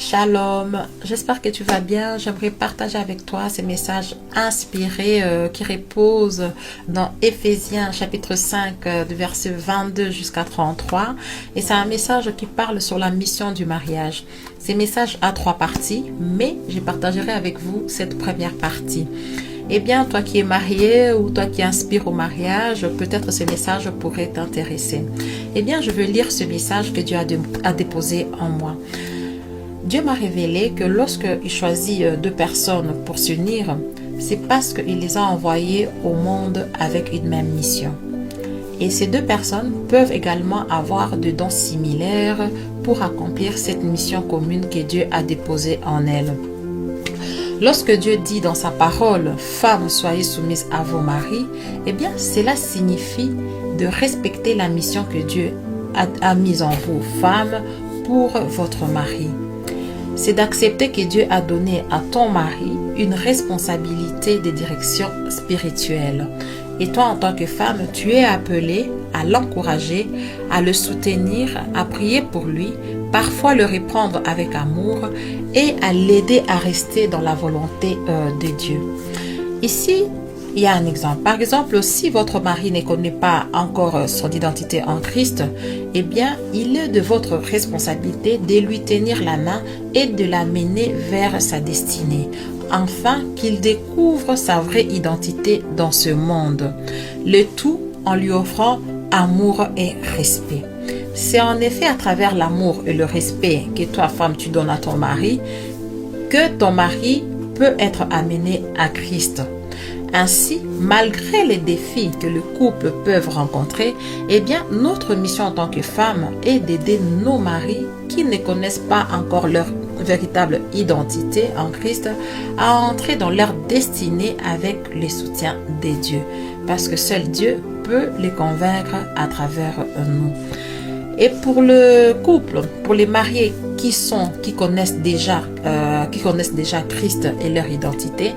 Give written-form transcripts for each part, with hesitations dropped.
Shalom, j'espère que tu vas bien. J'aimerais partager avec toi ces messages inspirés qui reposent dans Éphésiens chapitre 5 du verset 22 jusqu'à 33. Et c'est un message qui parle sur la mission du mariage. Ces messages a 3 parties, mais je partagerai avec vous cette première partie. Eh bien, toi qui es marié ou toi qui inspires au mariage, peut-être ce message pourrait t'intéresser. Eh bien, je veux lire ce message que Dieu a déposé en moi. Dieu m'a révélé que lorsqu'il choisit 2 personnes pour s'unir, c'est parce qu'il les a envoyées au monde avec une même mission. Et ces 2 personnes peuvent également avoir des dons similaires pour accomplir cette mission commune que Dieu a déposée en elles. Lorsque Dieu dit dans sa parole « Femmes, soyez soumises à vos maris », eh bien, cela signifie de respecter la mission que Dieu a mise en vous, femmes, pour votre mari. C'est d'accepter que Dieu a donné à ton mari une responsabilité de direction spirituelle. Et toi, en tant que femme, tu es appelée à l'encourager, à le soutenir, à prier pour lui, parfois le reprendre avec amour et à l'aider à rester dans la volonté de Dieu. Ici, il y a un exemple. Par exemple, si votre mari ne connaît pas encore son identité en Christ, eh bien, il est de votre responsabilité de lui tenir la main et de l'amener vers sa destinée, afin qu'il découvre sa vraie identité dans ce monde. Le tout en lui offrant amour et respect. C'est en effet à travers l'amour et le respect que toi, femme, tu donnes à ton mari, que ton mari peut être amené à Christ. Ainsi, malgré les défis que le couple peut rencontrer, eh bien, notre mission en tant que femme est d'aider nos maris qui ne connaissent pas encore leur véritable identité en Christ à entrer dans leur destinée avec le soutien des dieux. Parce que seul Dieu peut les convaincre à travers nous. Et pour le couple, pour les mariés qui connaissent déjà Christ et leur identité,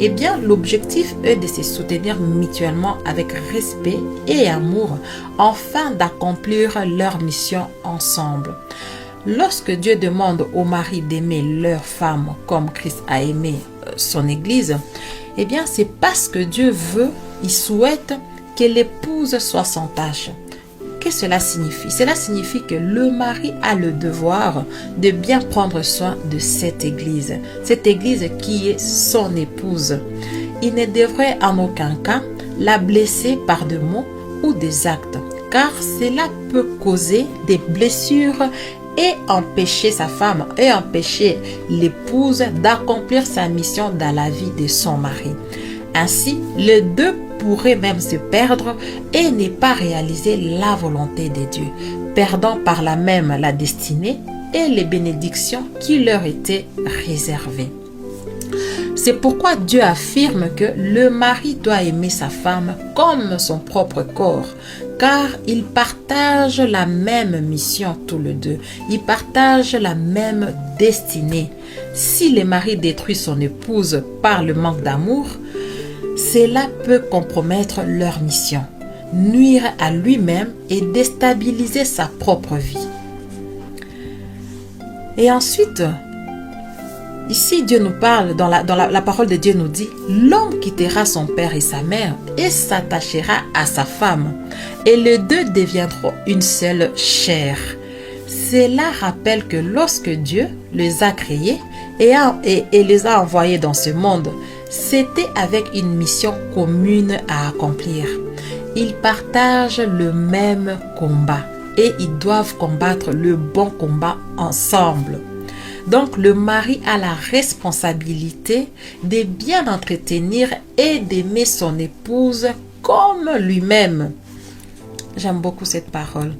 eh bien, l'objectif est de se soutenir mutuellement avec respect et amour, afin d'accomplir leur mission ensemble. Lorsque Dieu demande aux maris d'aimer leur femme comme Christ a aimé son Église, eh bien, c'est parce que Dieu veut, il souhaite que l'épouse soit sans tache. Qu'est-ce que cela signifie? Cela signifie que le mari a le devoir de bien prendre soin de cette église qui est son épouse. Il ne devrait en aucun cas la blesser par des mots ou des actes, car cela peut causer des blessures et empêcher sa femme et empêcher l'épouse d'accomplir sa mission dans la vie de son mari. Ainsi, les deux pourraient même se perdre et ne pas réaliser la volonté de Dieu, perdant par là même la destinée et les bénédictions qui leur étaient réservées. C'est pourquoi Dieu affirme que le mari doit aimer sa femme comme son propre corps, car ils partagent la même mission tous les deux. Ils partagent la même destinée. Si le mari détruit son épouse par le manque d'amour, cela peut compromettre leur mission, nuire à lui-même et déstabiliser sa propre vie. Et ensuite, ici Dieu nous parle, dans la parole de Dieu nous dit, l'homme quittera son père et sa mère et s'attachera à sa femme, et les deux deviendront une seule chair. Cela rappelle que lorsque Dieu les a créés et les a envoyés dans ce monde, c'était avec une mission commune à accomplir. Ils partagent le même combat et ils doivent combattre le bon combat ensemble. Donc le mari a la responsabilité de bien entretenir et d'aimer son épouse comme lui-même. J'aime beaucoup cette parole.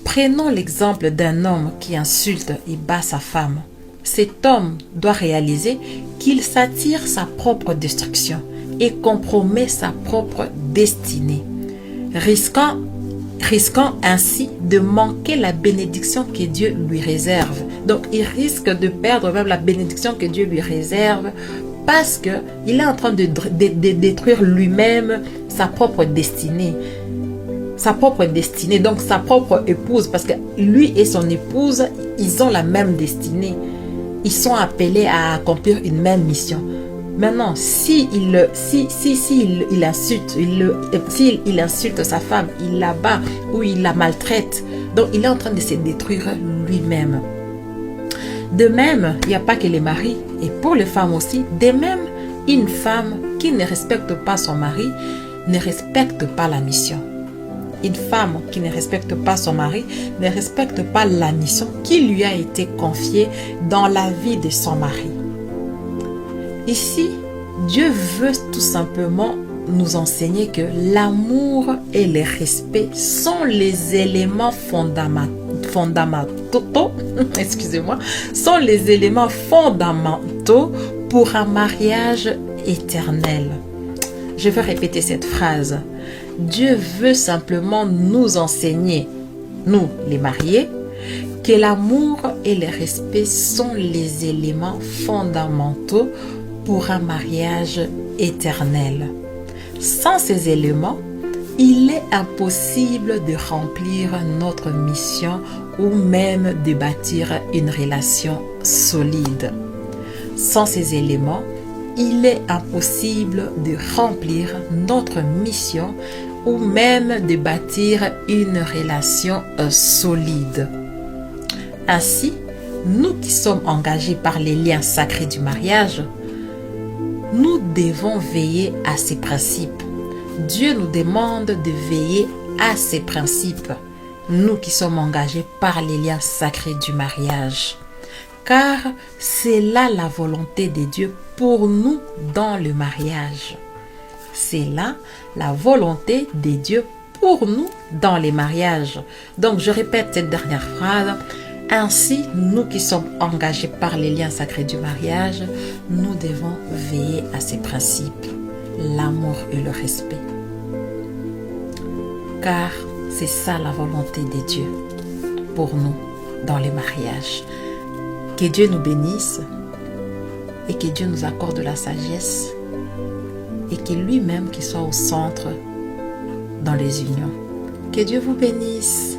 Prenons l'exemple d'un homme qui insulte et bat sa femme. Cet homme doit réaliser qu'il s'attire sa propre destruction et compromet sa propre destinée, risquant ainsi de manquer la bénédiction que Dieu lui réserve. Donc, il risque de perdre même la bénédiction que Dieu lui réserve parce qu'il est en train de détruire lui-même sa propre destinée. sa propre destinée, donc sa propre épouse, parce que lui et son épouse, ils ont la même destinée. Ils sont appelés à accomplir une même mission. Maintenant, s'il insulte sa femme, il la bat ou il la maltraite, donc il est en train de se détruire lui-même. De même, il n'y a pas que les maris, et pour les femmes aussi, de même, une femme qui ne respecte pas son mari ne respecte pas la mission. Une femme qui ne respecte pas son mari ne respecte pas la mission qui lui a été confiée dans la vie de son mari. Ici, Dieu veut tout simplement nous enseigner que l'amour et le respect sont les éléments fondamentaux, excusez-moi, sont les éléments fondamentaux pour un mariage éternel. Je vais répéter cette phrase. Dieu veut simplement nous enseigner, nous les mariés, que l'amour et le respect sont les éléments fondamentaux pour un mariage éternel. Sans ces éléments, il est impossible de remplir notre mission ou même de bâtir une relation solide. Sans ces éléments, il est impossible de remplir notre mission ou même de bâtir une relation solide. Ainsi, nous qui sommes engagés par les liens sacrés du mariage, nous devons veiller à ces principes. Dieu nous demande de veiller à ces principes, nous qui sommes engagés par les liens sacrés du mariage. Car c'est là la volonté de Dieu pour nous dans le mariage. C'est là la volonté de Dieu pour nous dans les mariages. Donc je répète cette dernière phrase. Ainsi, nous qui sommes engagés par les liens sacrés du mariage, nous devons veiller à ces principes, l'amour et le respect. Car c'est ça la volonté de Dieu pour nous dans les mariages. Que Dieu nous bénisse et que Dieu nous accorde la sagesse et que lui-même qui soit au centre dans les unions. Que Dieu vous bénisse.